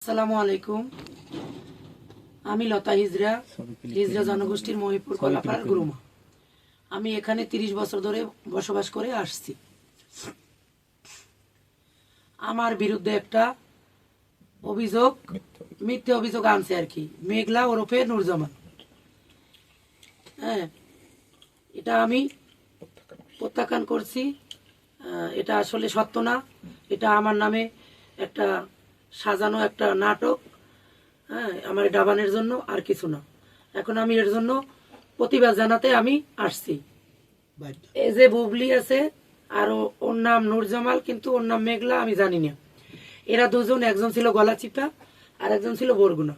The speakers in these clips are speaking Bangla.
আসসালামু আলাইকুম। আমি লতা হিজরা, হিজরা জনগোষ্ঠীর মহিপুর কলাপাড়ার গুরুমা। আমি এখানে 30 বছর ধরে বসবাস করে আসছি। আমার বিরুদ্ধে একটা অভিযোগ, মিথ্যে অভিযোগ আনছে আর কি, মেঘলা ওরফে নুরজামান। হ্যাঁ, এটা আমি প্রত্যাখ্যান করছি। এটা আসলে সত্য না। এটা আমার নামে একটা সাজানো একটা নাটক। হ্যাঁ, আমার ডাবানের জন্য, আর কিছু না। এখন আমি এর জন্য প্রতিবাদ জানাতে আমি আসছি। এই যে বুবলি আছে, আর ওর নাম নুরজামাল, কিন্তু ওর নাম মেঘলা, আমি জানি না। এরা দুজন, একজন ছিল গলাচিপা আর একজন ছিল বরগুনা।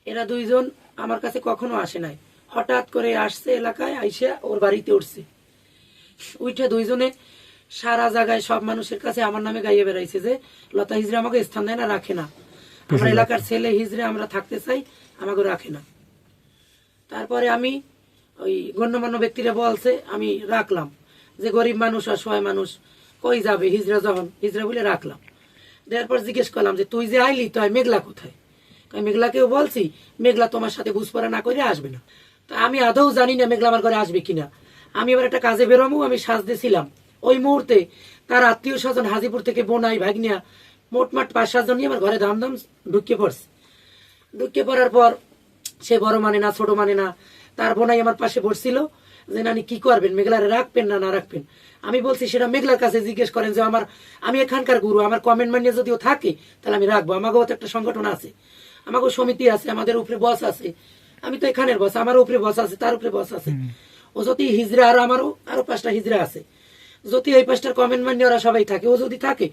এরা দুইজন আমার কাছে কখনো আসে নাই, হঠাৎ করে আসছে এলাকায়, আইসা ওর বাড়িতে উঠছে। উঠে দুইজনে সারা জায়গায় সব মানুষের কাছে আমার নামে গাইয়ে বেড়াইছে যে লতা হিজরা আমাকে স্থান দেয় না, রাখে না। আমার এলাকার ছেলে হিজড়ে আমরা থাকতে চাই, আমাকে রাখে না। তারপরে আমি ওই গণ্যমান্য ব্যক্তিরা বলছে, আমি রাখলাম। যে গরিব মানুষ, অসহায় মানুষ কই যাবে, হিজড়া যখন, হিজড়া বলে রাখলাম। দেওয়ার পর জিজ্ঞেস করলাম যে তুই যে আইলি, তো মেঘলা কোথায়? মেঘলাকেও বলছি, মেঘলা তোমার সাথে বুঝপড়া না করে আসবে না। তা আমি আদৌ জানি না মেঘলা আমার ঘরে আসবে কিনা। আমি এবার একটা কাজে বেরোবো, আমি সাজতেছিলাম। ওই মুহূর্তে তার আত্মীয় স্বজন হাজিপুর থেকে বোনাই ভাগ্নিয়া মোটমাট 5-7 জন নিয়ে আমার ঘরে ধামধাম ঢুকিয়ে পড়ছে। ঢুকিয়ে পড়ার পর সে বড় মানে না, ছোট মানে না। তার বোনাই আমার পাশে বসছিল যে নানি কি করবেন, মেঘলারে রাখবেন না না রাখবেন? আমি বলছি সেটা মেঘলার কাছে জিজ্ঞেস করেন, যে আমি এখানকার গুরু, আমার কমেন্ট মানিয়ে যদিও থাকে তাহলে আমি রাখবো। আমাকেও তো একটা সংগঠন আছে, আমাকেও সমিতি আছে, আমাদের উপরে বস আছে। আমি তো এখানের বস, আমার উপরে বস আছে, তার উপরে বস আছে। ও যদি হিজরা, আর আমারও আরো 5টা হিজরা আছে, যদি এই 5টার কমেন্ট মানিয়ে ওরা সবাই থাকে, ও যদি থাকে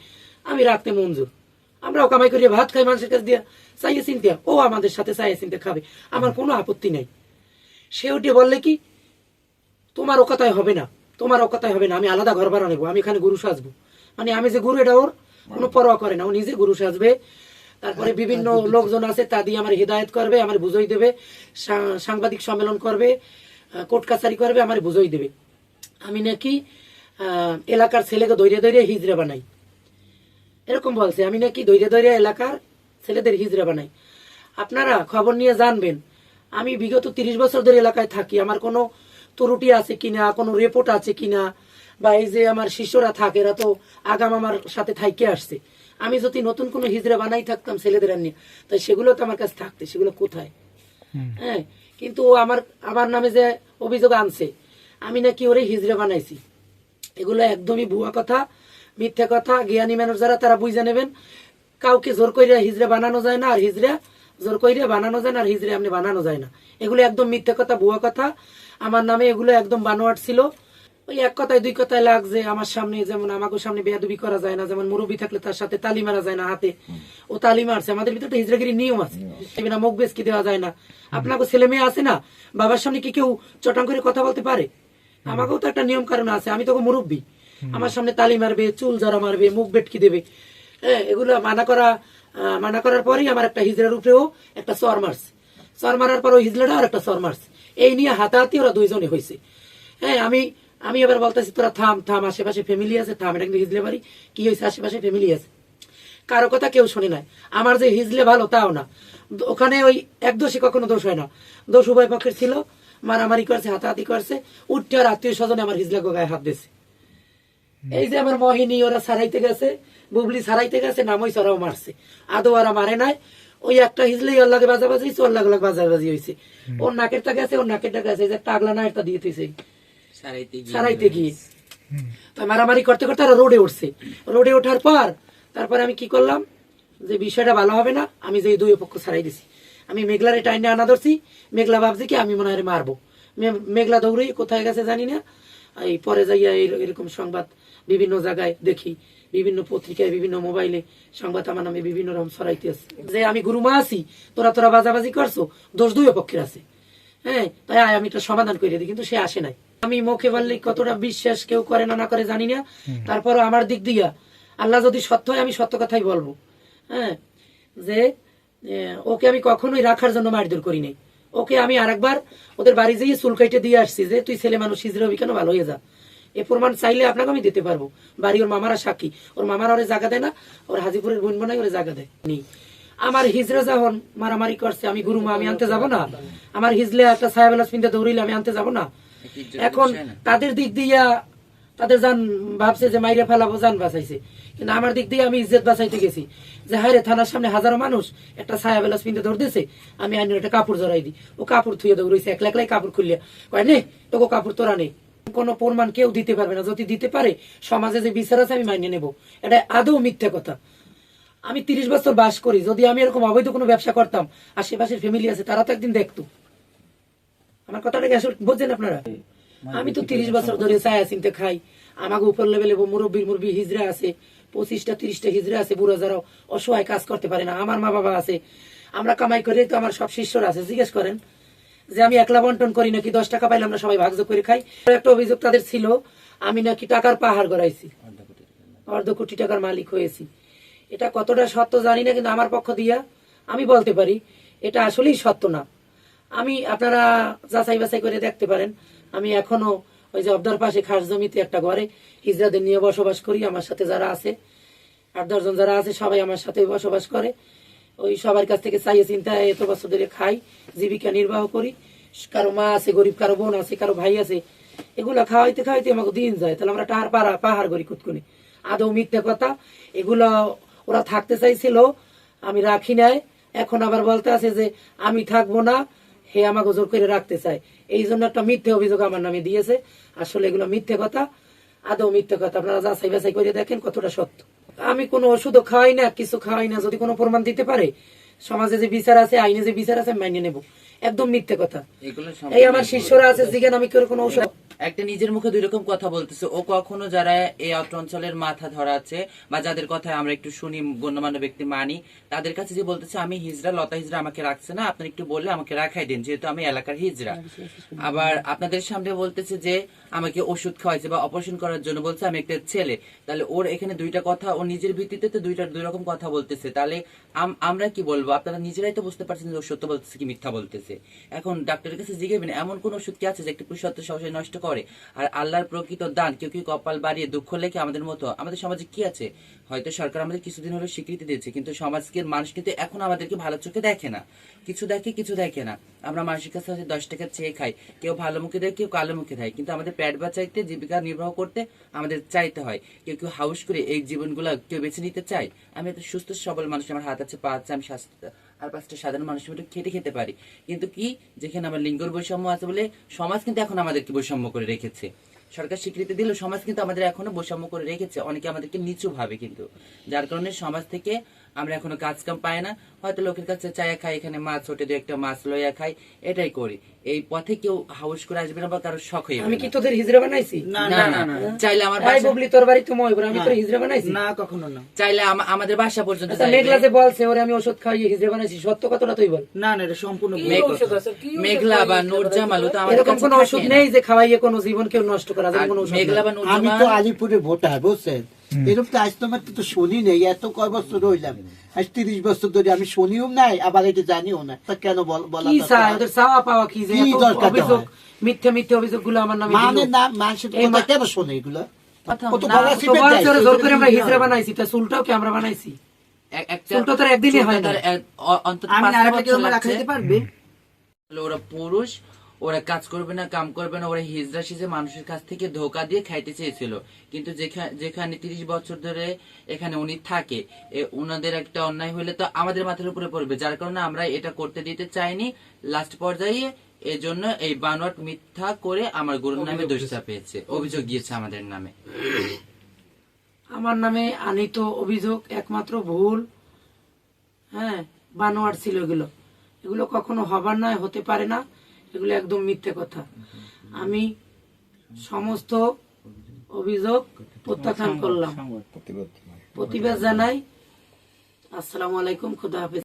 আমি রাখতে মঞ্জুর। আমরাও কামাই করিয়ে ভাত খাই মানুষের কাছে দিয়ে, চাইয়ে চিনতে, ও আমাদের সাথে চাইয়ে চিনতে খাবে, আমার কোনো আপত্তি নাই। সে উঠে বললে কি, তোমার ও কথাই হবে না, তোমার ও কথাই হবে না, আমি আলাদা ঘর ভাড়া নেবো, আমি এখানে গুরু সাজবো। মানে আমি যে গুরু, এটা ওর কোনো পরোয়া করে না, ও নিজে গুরু সাজবে। তারপরে বিভিন্ন লোকজন আছে, তা দিয়ে আমার হিদায়ত করবে, আমার বুঝাই দেবে, সাংবাদিক সম্মেলন করবে, কোর্ট কাছারি করবে, আমার বুঝাই দেবে আমি নাকি এলাকার ছেলেকে দৈরে দৈরে হিজড়া বানাই, এরকম বলছে। আমি নাকি দৈরে দৈরে এলাকার ছেলেদের হিজড়া বানাই। আপনারা খবর নিয়ে জানবেন, আমি বিগত 30 বছর ধরে এলাকায় থাকি। আমার কোনো ত্রুটি আছে কিনা, কোনো রিপোর্ট আছে কিনা, বা এই যে আমার শিষ্যরা থাকে, এরা তো আগাম আমার সাথে থাইকে আসছে। আমি যদি নতুন কোনো হিজড়া বানাই থাকতাম ছেলেদের নিয়ে, তাই সেগুলো তো আমার কাছে থাকতে, সেগুলো কোথায়? হ্যাঁ, কিন্তু ও আমার নামে যে অভিযোগ আনছে, আমি নাকি ওরে হিজড়া বানাইছি, এগুলো একদমই ভুয়া কথা, মিথ্যা কথা। জ্ঞানী মানুষ যারা, তারা বুঝে নেবেন। কাউকে জোর কইরা হিজড়া বানানো যায় না, আর হিজড়া জোর কইরা বানানো যায় না, আর হিজড়া এমনি বানানো যায় না। এগুলো একদম মিথ্যা কথা, ভুয়া কথা। আমার নামে এগুলো একদম বানোয়াট ছিল। ওই এক কথায় দুই কথায় লাগছে আমার সামনে, যেমন আমাকে সামনে বেয়াদবি করা যায় না, যেমন মুরব্বী থাকলে তার সাথে তালি মারা যায় না হাতে, ও তালি মারছে। আমাদের ভিতরে হিজড়াগিরি নিয়ম আছে, না মুখ বেচকি দেওয়া যায় না। আপনাকে ছেলে মেয়ে আছে না, বাবার সামনে কি কেউ চটাং করে কথা বলতে পারে? আমাকেও তো একটা নিয়ম কারণ আছে, আমি তো মুরব্বী। আমার সামনে তালি মারবে, চুল জড়া মারবে, মুখ বেটকি দেবে। হ্যাঁ, এগুলো মানা করার পরেই আমার একটা হিজড়ার উপরেও একটা চর মারছে। চর মারার পর ওই হিজড়াটা আর একটা চর মারছে। এই নিয়ে হাতাহাতি ওরা দুইজনে হয়েছে। হ্যাঁ, আমি এবার বলতেছি, তোরা থাম থাম, আশেপাশে ফ্যামিলি আছে, থাম। এটা কিন্তু হিজলে বাড়ি, কি হয়েছে, আশেপাশে ফ্যামিলি আছে। কারো কথা কেউ শুনে নাই। আমার যে হিজলে ভালো তাও না, ওখানে ওই এক দোষী কখনো দোষ হয় না। দোষ উভয় পক্ষের ছিল, মারামারি করছে, হাতাহাতি করছে। উঠতে আর আত্মীয় স্বজনে আমার হিজলা গায়ে হাত দিয়েছে। এই যে আমার মোহিনী, ওরা সারাইতে গেছে, বুবলি সারাইতে গেছে, নামই সরাও মারছে। আদৌ ওরা মারে নাই। ওই একটা হিজলেই ওর লাগে বাজাবাজি হয়েছে, ওর লাগে বাজাবাজি হয়েছে। ওর নাকেরটা গেছে, ওর নাকেরটা গেছে, যে টাগলা না একটা দিয়ে তুইছে সারাইতে গিয়ে। তাই মারামারি করতে করতে ওরা রোডে উঠছে। রোডে ওঠার পর তারপরে আমি কি করলাম, যে বিষয়টা ভালো হবে না, আমি যে দুই পক্ষ ছাড়াই দিছি। আমি মেঘলারে টাইনে আনা ধরছি। মেঘলা ভাবছি কি আমি মনে হয় মারবো। মেঘলা দৌড়ে কোথায় গেছে জানি না। এই পরে যাইয়া এরকম সংবাদ বিভিন্ন জায়গায় দেখি, বিভিন্ন পত্রিকায়, বিভিন্ন মোবাইলে সংবাদ আমার নামে বিভিন্ন রকম ছড়াইতে আছে, যে আমি গুরুমা আছি, তোরা বাজাবাজি করছো, দোষ দুই পক্ষের আছে। হ্যাঁ, তাই আমি এটা সমাধান করে দিই, কিন্তু সে আসে নাই। আমি মুখে বললে কতটা বিশ্বাস কেউ করে না করে জানি না। তারপরও আমার দিক দিয়া আল্লাহ যদি সত্য হয়, আমি সত্য কথাই বলবো। হ্যাঁ, যে ওকে আমি কখনোই রাখার জন্য মারধর করি নাই। ওকে আমি আরেকবার ওদের বাড়ি যেয়ে চুল কাইটে দিয়ে আসছি, যে তুই ছেলে মানুষ হিজড়া হবি কেন, ভালো হয়ে যা। এ প্রমাণ চাইলে আপনাকে আমি দিতে পারবো। বাড়ি ওর মামারা সাক্ষী, ওর মামারা ওরে জায়গা দেয় না, ওর হাজিপুরের বোন বোনাই ওরে জায়গা দেয় নি। আমার হিজড়া যখন মারামারি করছে, আমি গুরুমা আমি আনতে যাব না? আমার হিজলে একটা ছায়াবেলা পিনতে দৌড়িলে আমি আনতে যাব না? এখন তাদের দিক দিয়া তাদের জান ভাবছে যে মাইরে ফেলাবো, জান বাঁচাইছে, কিন্তু আমার দিক দিয়ে আমি ইজ্জত বাঁচাইতে গেছি যে হায় রে, থানার সামনে হাজারো মানুষ একটা ছায়া বেলাস পিনতে দৌড়তেছে, আমি আইনের একটা কাপড় জড়াই দিই। ও কাপড় থুয়ে দৌড়াইছে, একলা একলাই কাপড় খুললিয়া কয় নে তোকে কাপড় তোরা নেই। কোনো প্রমাণ কেউ দিতে পারবে না, যদি দিতে পারে সমাজে যে বিচার আছে আমি মাইনে নেব। এটা আদৌ মিথ্যে কথা। আমি 30 বছর বাস করি, যদি আমি এরকম অবৈধ কোনো ব্যবসা করতাম, আশেপাশের ফ্যামিলি আছে তারা তো একদিন দেখতো। আমার কথাটাকে আসলে বুঝছেন আপনারা? আমি তো 30 বছর ধরে ছায়া চিনতে খাই। আমাকে উপর লেভেলে মুরব্বী হিজড়া আছে, 25টা 30টা হিজড়া আছে, বুড়ো যারা অসহায় কাজ করতে পারে না। আমার মা বাবা আছে, আমরা কামাই করে, তো আমার সব শিষ্যরা আছে। জিজ্ঞেস করেন যে আমি একলা বন্টন করি নাকি, 10 টাকা পাইলে আমরা সবাই ভাগযোগ করে খাই। একটা অভিযোগ তাদের ছিল, আমি নাকি টাকার পাহাড় গড়াইছি, অর্ধ কোটি টাকার মালিক হয়েছি। এটা কতটা সত্য জানি না, কিন্তু আমার পক্ষ দিয়া আমি বলতে পারি এটা আসলেই সত্য না। আমি আপনারা যাচাই বাছাই করে দেখতে পারেন, আমি এখনো ওই যে অবদার পাশে খাস জমিতে একটা ঘরে হিজড়াদের নিয়ে বসবাস করি। আমার সাথে যারা আছে 8-10 জন যারা আছে সবাই আমার সাথে বসবাস করে। ওই সবার কাছ থেকে চাইয়ে চিন্তায় এত বছর ধরে খাই, জীবিকা নির্বাহ করি। কারো মা আছে গরিব, কারো বোন আছে, কারো ভাই আছে, এগুলা খাওয়াইতে খাওয়াইতে আমাকে দিন যায়। তাহলে আমরা টাহার পাহাড় করি কুতকুনি। আদৌ মিথ্যে কথা। এগুলা ওরা থাকতে চাইছিল, আমি রাখি নাই। এখন আবার বলতে আছে যে আমি থাকবো না, হে আমাকে জোর করে রাখতে চায়। এই জন্য একটা মিথ্যে অভিযোগ আমার নামে দিয়েছে। আসলে এগুলো মিথ্যে কথা, আদৌ মিথ্যে কথা। আপনারা যাচাই বাছাই করে দেখেন কতটা সত্য। আমি কোনো ওষুধও খাওয়াই না, কিছু খাওয়াই না। যদি কোনো প্রমাণ দিতে পারে, সমাজে যে বিচার আছে, আইনে যে বিচার আছে, মাইনে নেব। একদম মিথ্যে কথা। এই আমার শিষ্যরা আছে, জিজ্ঞান আমি করে কোনো ওষুধ। একটা নিজের মুখে 2 রকম কথা বলতেছে। ও কখনো যারা এই অত্র অঞ্চলের মাথা ধরা আছে বা যাদের কথা আমরা একটু শুনি, গণ্যমান্য ব্যক্তি মানি, তাদের কাছে যে বলতেছে আমি হিজড়া, লতা হিজড়া আমাকে রাখছে না, আপনার একটু বললে আমাকে রাখাই দিন, যেহেতু আমি এলাকার হিজড়া। আবার আপনাদের সামনে বলতেছে যে আমাকে ওষুধ খাওয়াইছে বা অপারেশন করার জন্য বলছে, আমি একটা ছেলে। তাহলে ওর এখানে 2টা কথা, ও নিজের ভিত্তিতে তো 2 রকম কথা বলতেছে। তাহলে আমরা কি বলবো? আপনারা নিজেরাই তো বুঝতে পারছেন যে ও সত্য বলতেছে কি মিথ্যা বলতেছে। এখন ডাক্তারের কাছে জিজ্ঞাসবেন, এমন কোন ওষুধ কি আছে যে একটা পুরুষত্ব সহজে নষ্ট করে? আর আল্লাহর প্রকৃত দান, কেউ কেউ কপাল বাড়িয়ে দুঃখ লেখে আমাদের মতো। আমাদের সমাজে কি আছে? হয়তো সরকার আমাদের কিছুদিন হলো স্বীকৃতি দিয়েছে, কিন্তু সমাজের মানুষ কিন্তু এখন আমাদেরকে ভালো চোখে দেখে না। কিছু দেখে, কিছু দেখে না। আমরা মানুষের কাছে 10 টাকা চেয়ে খাই, কেউ ভালো মুখে দেয়, কেউ কালো মুখে দেয়, কিন্তু আমাদের পেট বাঁচাইতে, জীবিকা নির্বাহ করতে আমাদের চাইতে হয়। কেউ কেউ হাউস করে এই জীবনগুলো কেউ বেছে নিতে চায়। আমি একটা সুস্থ সবল মানুষ, আমার হাত আছে, পা আছে, আমি স্বাস্থ্য আর 5টা সাধারণ মানুষের মতো খেতে পারি। কিন্তু কি, যেখানে আমার লিঙ্গর বৈষম্য আছে বলে সমাজ কিন্তু এখন আমাদেরকে বৈষম্য করে রেখেছে। সরকার স্বীকৃতি দিল, সমাজ কিন্তু আমাদের এখনো বৈষম্য করে রেখেছে। অনেকে আমাদেরকে নিচু ভাবে, কিন্তু যার কারণে সমাজ থেকে আমরা এখনো কাজ কাম পাই না। হয়তো লোকের কাছে চায়া খাই, এখানে মাছ ওঠে, 2-একটা মাছ লইয়া খাই, এটাই করি। এই পথে কেউ হাউস করে আসবে না বা কারো শখ হয়ে। আমি কি তোদের হিজড়া বানাইছি? না না না, চাইলে আমার ভাই ববলি তোর বাড়ি তো ময়বর, আমি তোর হিজড়া বানাইছি? না, কখনো না। চাইলে আমাদের বাসা পর্যন্ত। মেঘলা যে বলছে ওরে আমি ওষুধ খাইয়ে হিজড়া বানাইছি, সত্য কতটা তুই বল? না না, এটা সম্পূর্ণ মেঘলা বা নূরজামাল, তো আমাদের এরকম কোনো ওষুধ নেই যে খাওয়াইয়ে কোনো জীবন কেউ নষ্ট করা যায়। কোনো ওষুধ মেঘলা বা আমি নূরজামাল, তো আলিপুরে ভোটার, বুঝছেন? এরকম তো আজ তোমার তো শুনি নেই। এত কয় বছর হইলাম, আজ 30 বছর ধরে আমি শুনিও নাই, আবার এটা জানিও না। তা কেন বলা কি চাই ওদের? চাওয়া পাওয়া কি যে এত অভিযোগ, মিথ্যে অভিযোগ গুলো আমার নামে মানে না, মানুষের কথা কেন শোনে এগুলো? কত না, গলা তো চিপে বলছে দেয়। ওরা জোর করে আমরা হিজড়া বানাইছি, তা চুলটাও কি আমরা বানাইছি? চুলটা তো একদিনই হয় না। অন্তত আমি 5 আরেকটা কেউ বছর লাগছে। রাখাইতে পারবে? ওরা পুরুষ, ওরা কাজ করবে না, কাম করবে না, ওরা হিজড়া সেজে মানুষের কাছ থেকে ধোকা দিয়ে খাইতে চেয়েছিল। কিন্তু যেখানে 30 বছর ধরে এখানে উনি থাকে, উনাদের একটা অন্যায় হলে তো আমাদের মাথার উপরে পড়বে। যার কারণে আমরা এটা করতে দিতে চাইনি। লাস্ট পর্যায়ে এজন্য এই বানোয়াট মিথ্যা করে আমার গুরুর নামে দোষ চাপিয়েছে, অভিযোগ গিয়েছে আমাদের নামে। আমার নামে আনিত অভিযোগ একমাত্র ভুল। হ্যাঁ, বানোয়াট ছিল এগুলো। এগুলো কখনো হবার নয়, হতে পারে না। এগুলো একদম মিথ্যে কথা। আমি সমস্ত অভিযোগ প্রত্যাখ্যান করলাম, প্রতিবাদ জানাই। আসসালামু আলাইকুম, খুদা হাফেজ।